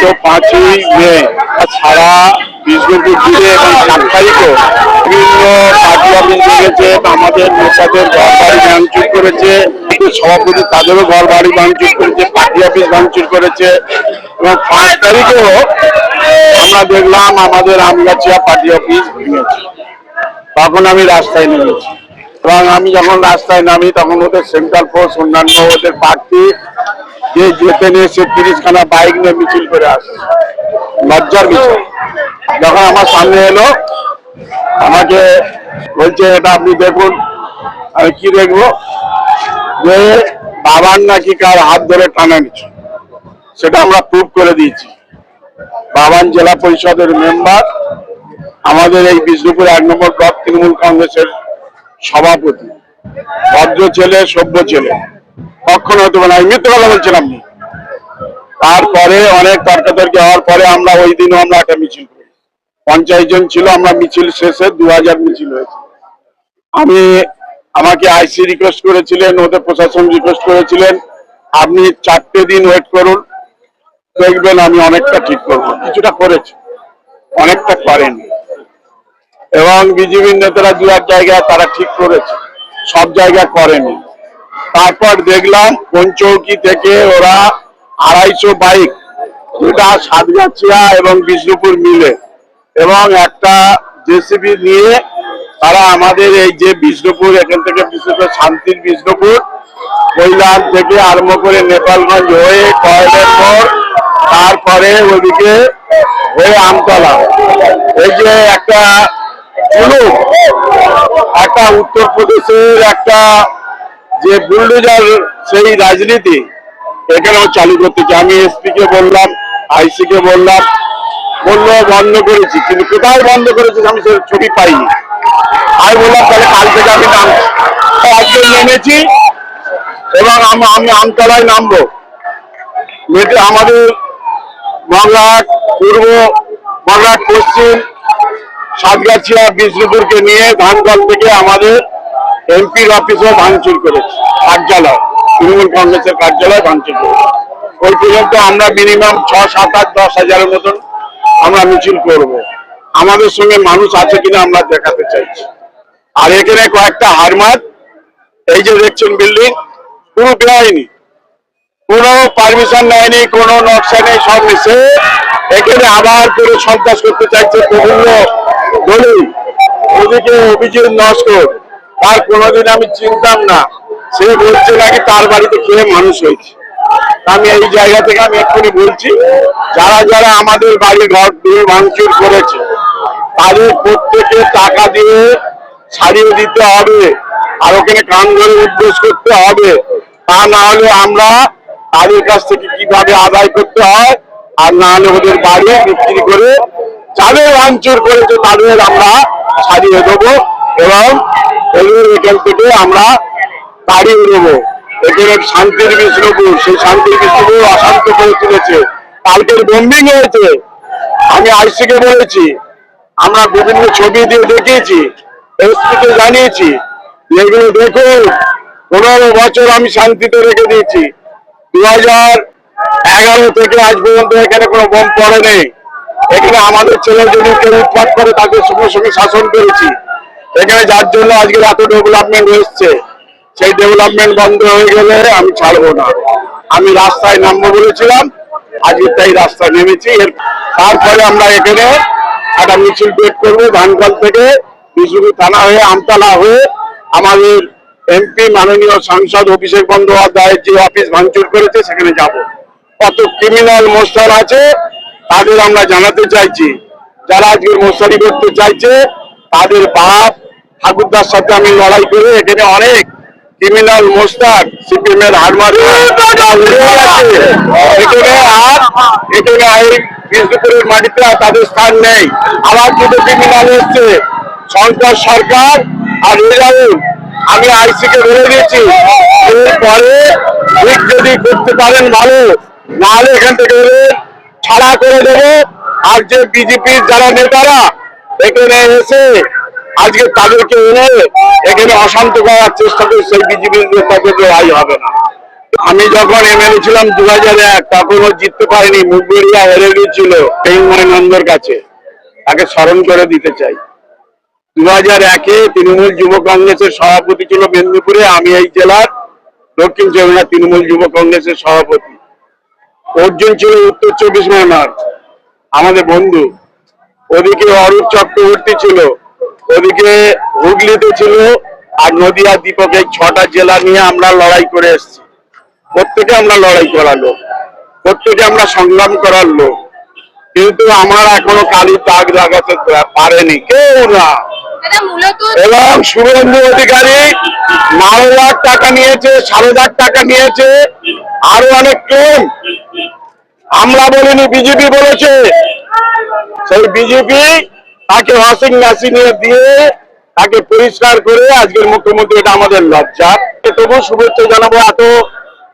গত 5ই মে ছাড়া বিষ্ণুপুর জুড়ে এবং 7 তারিখও বিভিন্ন পার্টি অফিস ভেঙেছে, আমাদের নেতাদের ঘর বাড়ি ভাঙচুর করেছে, সভাপতি তাদেরও ঘর বাড়ি ভাঙচুর করেছে, পার্টি অফিস ভাঙচুর করেছে। এবং 5 তারিখেও আমরা দেখলাম আমাদের আমগাছিয়া পার্টি অফিস ভেঙেছে। তখন আমি রাস্তায় নেমেছি এবং আমি যখন রাস্তায় নামি তখন ওদের সেন্ট্রাল ফোর্স অন্যান্য ওদের প্রার্থী যে যেতে নিয়ে সে 30খানা বাইক নিয়ে মিছিল করে আসছে, লজ্জার বিষয়। যখন আমার সামনে এলো আমাকে বলছে এটা আপনি দেখুন। আমি কি দেখবো? যে বাবার নাকি কার হাত ধরে টানা নিচ্ছে, সেটা আমরা প্রুভ করে দিয়েছি। বাবান জেলা পরিষদের মেম্বার, আমাদের এই বিষ্ণুপুর 1 নম্বর ব্লক তৃণমূল কংগ্রেসের সভাপতি, ভদ্র ছেলে, সভ্য ছেলে, কখনো হতে পারে না। মিথ্যে কথা বলছেন আপনি। তারপরে অনেক তর্কাতর্কি হওয়ার পরে আমরা ওই দিনও আমরা একটা মিছিল করি, 50 জন ছিল। আমরা মিছিল শেষে 2000 মিছিল হয়েছে। আমাকে আইসি রিকোয়েস্ট করেছিলেন, ওদের প্রশাসন রিকোয়েস্ট করেছিলেন আপনি 4টে দিন ওয়েট করুন, দেখবেন আমি অনেকটা ঠিক করবো। কিছুটা করেছি, অনেকটা করেনি। এবং বিজেপির নেতারা 2-1 জায়গায় তারা ঠিক করেছে, সব জায়গায় করেনি। তারপর দেখলাম পঞ্চৌকি থেকে ওরা 250 বাইক, যেটা সাতগাছিয়া এবং বিষ্ণুপুর মিলে, এবং একটা জেসিবি নিয়ে তারা আমাদের এই যে বিষ্ণুপুর, এখান থেকে বিষ্ণুপুর শান্তির বিষ্ণুপুর কৈলান থেকে আরম্ভ করে নেপালগঞ্জ হয়ে কয়েলের পর তারপরে ওইদিকে হয়ে আমতলা, এই যে একটা একটা উত্তরপ্রদেশের একটা যে বুলডোজার সেই রাজনীতি এখানেও চালু করতে চাই। আমি এসপি কে বললাম, আইসি কে বললাম, বললো বন্ধ করেছি, কিন্তু কোথায় বন্ধ করেছি আমি সেই ছবি পাইনি। আমি বললাম তাহলে কাল থেকে আমি নামছি। আজকে নেমেছি এবং আমি আমতলায় নামবো। আমাদের মগরাহাট পূর্ব, মগরাহাট পশ্চিম, সাতগাছিয়া, বিষ্ণুপুরকে নিয়ে ধানকল থেকে আমাদের এমপির অফিসও ভাঙচুর করেছে, কার্যালয়, তৃণমূল কংগ্রেসের কার্যালয় ভাঙচুর করেছে। ওই পর্যন্ত আমরা মিনিমাম 6, 7, 8, 10 হাজারের মতন আমরা মিছিল করব। আমাদের সঙ্গে মানুষ আছে কিনা আমরা দেখাতে চাইছি। আর এখানে কয়েকটা হারমাত, এই যে দেখছেন বিল্ডিং, পুরো বেআইনি, কোনো পারমিশন নেয়নি, কোনো নকশা নেই, সব মিশে এখানে আবার করে সন্ত্রাস করতে চাইছে প্রফুল্ল দলই। ওদিকে অভিজিৎ নস্কর, তার কোনোদিন আমি চিনতাম না, সে বলছে নাকি তার বাড়িতে খেয়ে মানুষ হয়েছে। আমি এই জায়গা থেকে আমি এক্ষুনি বলছি, যারা যারা আমাদের বাড়ি ঘর দিয়ে ভাঙচুর করেছে তাদের প্রত্যেকে টাকা দিয়ে ছাড়িয়ে দিতে হবে, আর ওখানে কান ধরে উদ্বোস করতে হবে। তা না হলে আমরা তাদের কাছ থেকে কিভাবে আদায় করতে হয়, আর না হলে ওদের বাড়ি বিক্রি করে যাদের ভাঙচুর করেছে তাদের আমরা ছাড়িয়ে দেবো এবং এদের এখান থেকে আমরা তাড়িয়ে দেবো। এখানে শান্তির বিষ্ণুপুর, সেই শান্তির বিষ্ণুপুর অশান্ত করে তুলেছে। কালকের বোম্বিং হয়েছে, আমি আইসি কে বলেছি, আমরা বিভিন্ন ছবি দিয়ে দেখিয়েছি, এসপি কে জানিয়েছি, এগুলো দেখুন 15 বছর আমি শান্তিতে রেখে দিয়েছি। 2011 থেকে আজ পর্যন্ত এখানে কোনো বোম পড়ে নেই। এখানে আমাদের ছেলে যদি কেউ উৎপাত করে তাদের সঙ্গে সঙ্গে শাসন করেছি। এখানে যার জন্য আজকে এত ডেভেলপমেন্ট এসছে, সেই ডেভেলপমেন্ট বন্ধ হয়ে গেলে আমি ছাড়বো না। আমি রাস্তায় নামবো বলেছিলাম, আজকে তাই রাস্তায় নেমেছি। তারপরে আমরা এখানে একটা মিছিল বের করবো, ধানকল থেকে বিষ্ণুপুর থানা হয়ে আমতলা হয়ে আমাদের এমপি মাননীয় সাংসদ অভিষেক বন্দ্যোপাধ্যায়ের যে অফিস ভাঙচুর করেছে সেখানে যাব। কত ক্রিমিনাল মোস্তার আছে তাদের আমরা জানাতে চাইছি। যারা আজকে মোস্তারি করতে চাইছে তাদের বাপ ঠাকুরদার সাথে আমি লড়াই করে এখানে অনেক ক্রিমিনাল মোস্তার সিপিএম এর হারমার এখানে, আর এখানে এই বিষ্ণুপুরের মাটিতে তাদের স্থান নেই। আবার দুটো ক্রিমিনাল এসছে, সন্ত্রাস সরকার আর রেজাউল। আমি আইসি কে বলে দিয়েছি, এরপরে ঠিক যদি করতে পারেন ভালো, নাহলে এখান থেকে ছাড়া করে দেবো। আর যে বিজেপির যারা নেতারা এখানে এসে আজকে তাদেরকে এনে এখানে অশান্ত করার চেষ্টা করে, সেই বিজেপির নেতাদের লড়াই হবে না। আমি যখন এমএলএ ছিলাম 2001, তখন ও জিততে পারেনি, মুখগড়িয়া হেরে গিয়েছিল তেইময় নন্দর কাছে। তাকে স্মরণ করে দিতে চাই। 2001-এ তৃণমূল যুব কংগ্রেসের সভাপতি ছিল মেদিনীপুরে, আমি এই জেলার দক্ষিণ চব্বিশ পরগনা তৃণমূল যুব কংগ্রেসের সভাপতি। অর্জুন ছিল উত্তর 24 পরগনার আমাদের বন্ধু। ওদিকে অরূপ চক্রবর্তী ছিল, ওদিকে হুগলিতে ছিল, আর নদিয়া দীপক। এই 6টা জেলা নিয়ে আমরা লড়াই করে এসেছি। প্রত্যেকে আমরা লড়াই করার লোক, প্রত্যেকে আমরা সংগ্রাম করার লোক, কিন্তু আমার এখনো কালির দাগ লাগাতে পারেনি কেউ না। এবং শুভেন্দু অধিকারী 9 লাখ টাকা নিয়েছে, 7,500 টাকা নিয়েছে, আরো অনেক কম। আমরা বলিনি, বিজেপি বলেছে। সেই বিজেপি তাকে ওয়াশিং মেশিনে দিয়ে তাকে পরিষ্কার করে আজকের মুখ্যমন্ত্রী। এটা আমাদের লজ্জা। তবু শুভেচ্ছা জানাবো। এত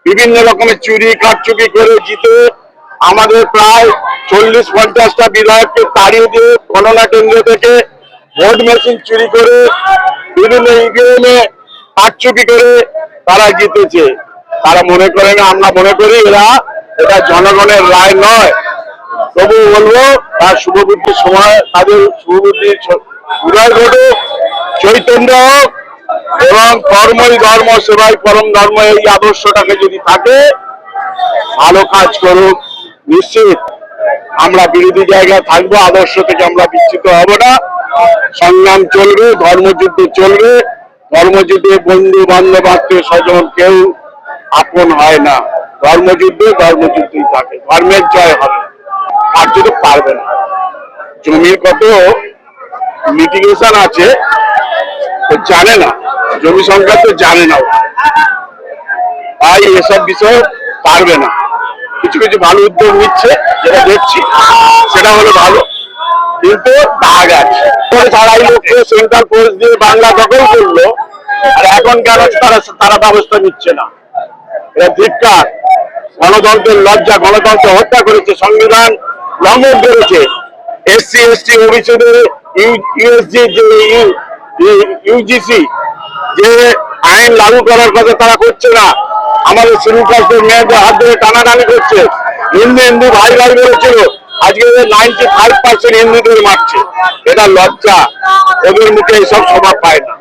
বিভিন্ন রকমের চুরি কারচুপি করে জিতে আমাদের প্রায় 40-50টা বিধায়ককে তাড়িয়ে দিয়ে গণনা কেন্দ্র থেকে ভোট মেশিন চুরি করে বিভিন্ন ইভিএমে কারচুপি করে তারা জিতেছে। তারা মনে করে না, আমরা মনে করি এটা জনগণের রায় নয়। তবু বলবো তার শুভবুদ্ধির সময় তাদের শুভবুদ্ধির উদয় ঘটুক, চৈতন্য হোক, এবং কর্মই ধর্ম সেবাই পরম ধর্ম, এই আদর্শটাকে যদি থাকে ভালো কাজ করুক। নিশ্চিত আমরা বিরোধী জায়গায় থাকবো, আদর্শ থেকে আমরা বিচ্যুত হব না। সংগ্রাম চলবে, ধর্মযুদ্ধ চলবে। ধর্মযুদ্ধে বন্ধু বান্ধব আত্মীয় স্বজন কেউ আপন হয় না। ধর্মযুদ্ধই থাকে, ধর্মের জয় হবে। আর যদি পারবে না, জমির কত লিটিগেশন আছে জানে না, জমি সংক্রান্ত জানে না, তাই এসব বিষয়ে পারবে না। কিছু কিছু ভালো উদ্যোগ নিচ্ছে, যেটা দেখছি সেটা হলো ভালো, কিন্তু দাগ আছে। সারাই লোককে সেন্ট্রাল ফোর্স দিয়ে বাংলা দখল করলো, আর এখন কেন তারা ব্যবস্থা নিচ্ছে না? এটা ধিক্কার। গণতন্ত্রের লজ্জা। গণতন্ত্র হত্যা করেছে, সংবিধান লঙ্ঘন করেছে। SC ST ওবিসিদের ইউজিসি যে আইন লাগু করার কথা তারা করছে না। আমাদের শিডিউল কাস্টের মেয়েদের হাত ধরে টানাটানি করছে। হিন্দু ভাই ভাই বলেছিল, আজকে 95% হিন্দুদের মারছে। এটা লজ্জা। ওদের মুখে এইসব স্বভাব পায় না।